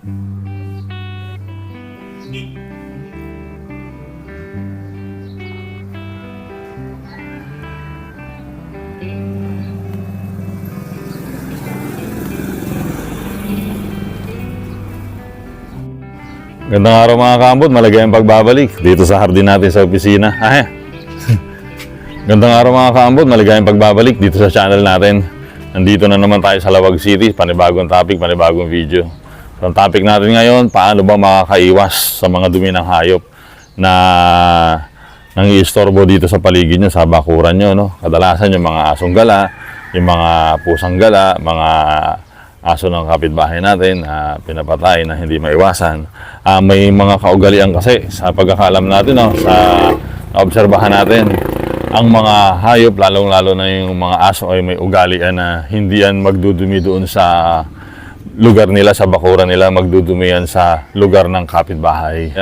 Gandang araw mga kaambot, maligayang pagbabalik dito sa hardin natin sa opisina. Gandang araw mga kaambot, maligayang pagbabalik dito sa channel natin. Nandito na naman tayo sa Lawag City, panibagong topic, panibagong video. So, ang topic natin ngayon, paano ba makakaiwas sa mga dumi ng hayop na nangiistorbo dito sa paligid nyo, sa bakuran nyo, no? Kadalasan yung mga asong gala, yung mga pusang gala, mga aso ng kapitbahay natin, pinapatay na hindi maiwasan. May mga kaugalian kasi sa pagkakalam natin, no, sa naobserbahan natin, ang mga hayop, lalong-lalo na yung mga aso ay may ugalian na hindi yan magdudumi doon sa lugar nila, sa bakuran nila, magdudumi yan sa lugar ng kapitbahay.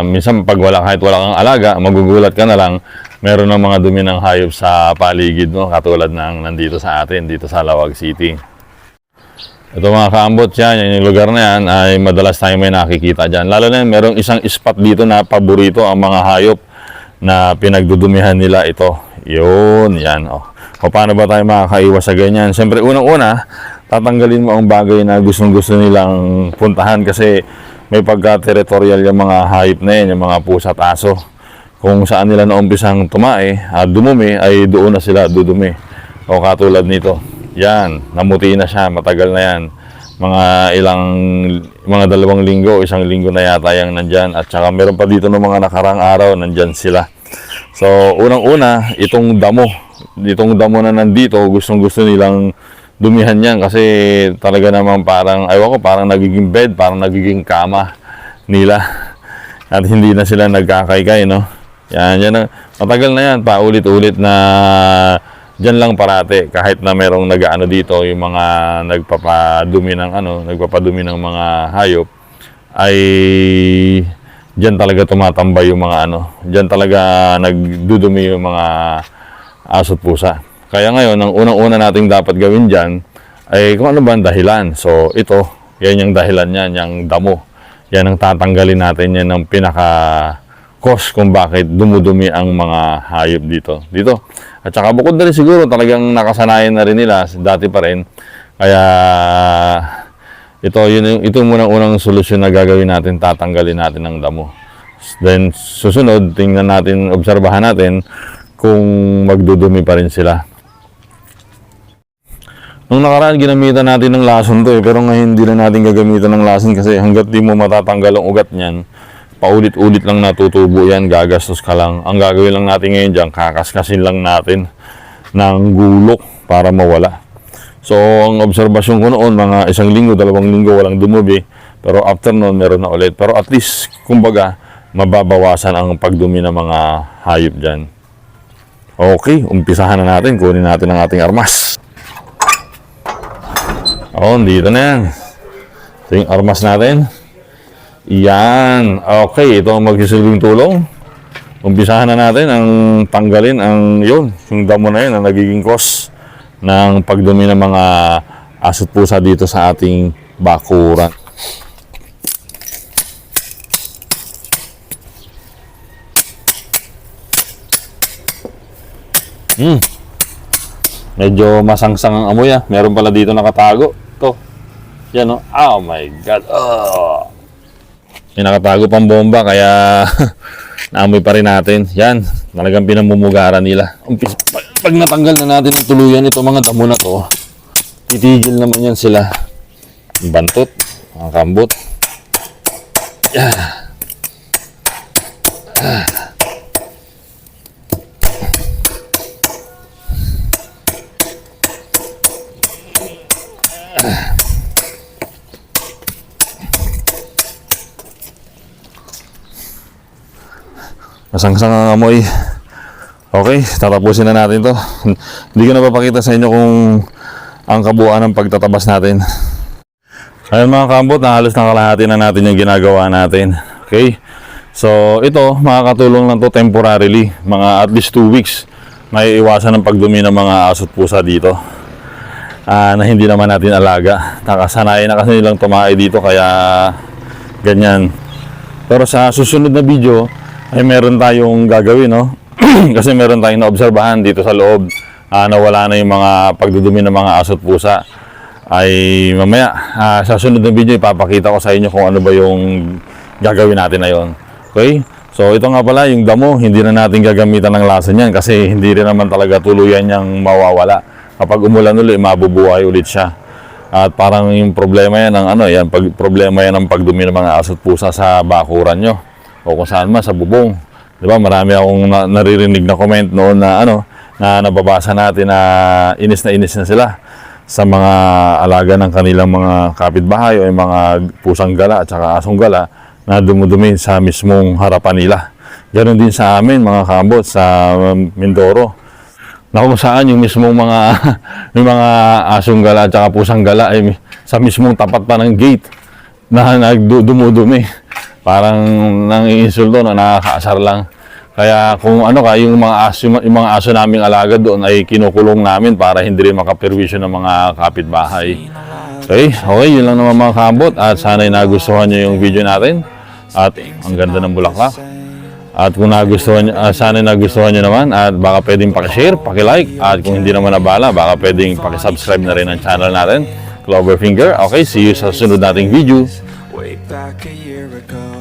Minsan pag kahit wala kang alaga, magugulat ka na lang, meron ng mga dumi ng hayop sa paligid mo, katulad ng nandito sa atin, dito sa Lawag City. Ito mga kaambot, yan, yung lugar na yan ay madalas tayo may nakikita dyan. Lalo na merong isang spot dito na paborito ang mga hayop na pinagdudumihan nila ito. Yun, yan. O, paano ba tayo makakaiwas sa ganyan? Siyempre, unang-una, tatanggalin mo ang bagay na gustong-gusto nilang puntahan kasi may pagka-territorial yung mga hayop na yan, yung mga pusa at aso. Kung saan nila naumpisang tumae, dumumi, ay doon na sila dudumi. O katulad nito. Yan, namuti na siya, matagal na yan. Mga 2 linggo, 1 linggo na yata yung nandyan. At saka meron pa dito ng mga nakarang araw, nandyan sila. So, unang-una, itong damo na nandito, gustong-gusto nilang dumihan yan. Kasi talaga naman parang, parang nagiging bed, parang nagiging kama nila. At hindi na sila nagkakaykay, no? Yan, matagal na yan, paulit-ulit na diyan lang parate, kahit na merong nag-aano dito, yung mga nagpapadumi ng mga hayop, ay diyan talaga tumatambay yung mga diyan talaga nagdudumi yung mga aso at pusa. Kaya ngayon, ang unang-una nating dapat gawin diyan ay kung ano ba ang dahilan. So ito, yan yung dahilan niyan, yung damo. Yan ang tatanggalin natin, yan ang pinaka-cause kung bakit dumudumi ang mga hayop dito. At saka bukod na rin siguro talagang nakasanayan na rin nila dati pa rin. Kaya ito muna unang solusyon na gagawin natin, tatanggalin natin ang damo. Then susunod, tingnan natin, obserbahan natin kung magdudumi pa rin sila. Nung nakaraan ginamitan natin ng lason to pero ngayon hindi na natin gagamitan ng lason kasi hanggat di mo matatanggal ang ugat niyan, paulit-ulit lang natutubo yan, gagastos ka lang. Ang gagawin lang natin ngayon dyan, kakaskasin lang natin ng gulok para mawala. So, ang obserbasyon ko noon, mga 1 linggo, 2 linggo, walang dumubi. Pero after noon, meron na ulit. Pero at least, kumbaga, mababawasan ang pagdumi ng mga hayop dyan. Okay, umpisahan na natin. Kunin natin ang ating armas. Dito na yan. Ito yung armas natin. Yan. Okay, ito ang magsisilbing tulong. Umpisahan na natin ang tanggalin yung damo na yun na nagiging cause ng pagdumi ng mga aso at pusa dito sa ating bakuran. Medyo masangsang ang amoy. Meron pala dito nakatago. Ito. Yan o. Oh my God. May nakatago pang bomba kaya naamoy pa rin natin. Yan, talagang pinamumugaran nila. Pag natanggal na natin ang tuluyan ito mga damo na to, titigil naman yan sila. Bantot, mga kambot. Masangsang ang amoy. Okay, tatapusin na natin to. Hindi ko na papakita sa inyo kung ang kabuuan ng pagtatabas natin. Ayun mga kambot, na halos nakalahati na natin yung ginagawa natin. Okay, so ito makakatulong lang to temporarily, mga at least 2 weeks may iwasan ng pagdumi ng mga aso at pusa dito. na hindi naman natin alaga. Nakasanayan na kasi nilang tumae dito kaya ganyan. Pero sa susunod na video ay meron tayong gagawin, no? Kasi meron tayong naobserbahan dito sa loob, nawala na yung mga pagdudumi ng mga aso at pusa. Ay mamaya sa susunod na video ipapakita ko sa inyo kung ano ba yung gagawin natin na yon. Okay? So ito nga pala yung damo, hindi na natin gagamitan ng lason yan kasi hindi rin naman talaga tuluyan niyang mawawala. Kapag umulan ulit, mabubuhay ulit siya. At parang yung problema yan ng problema yan ng pagdumi ng mga aso at pusa sa bakuran nyo o kung saan man sa bubong. 'Di ba? Marami akong naririnig na comment noon na na nababasa natin na inis na sila sa mga alaga ng kanilang mga kapitbahay o yung mga pusang gala at saka asong gala na dumudumi sa mismong harapan nila. Ganon din sa amin mga kambot sa Mindoro. Na kung saan yung mismong mga yung mga asong gala at saka pusang gala ay sa mismong tapat pa ng gate na dumudumi. Parang nang-iinsulto na nakakaasar lang. Kaya kung yung mga aso naming alaga doon ay kinukulong namin para hindi rin makaperwisyo ng mga kapitbahay. Okay, yun lang naman mga kambot at sana'y nagustuhan nyo yung video natin. At ang ganda ng bulaklak. At kung sana'y nagustuhan nyo naman at baka pwedeng pakishare, pakilike. At kung hindi naman nabala, baka pwedeng pakisubscribe na rin ang channel natin, Cloverfinger. Okay, see you sa sunod nating video. Way back a year ago.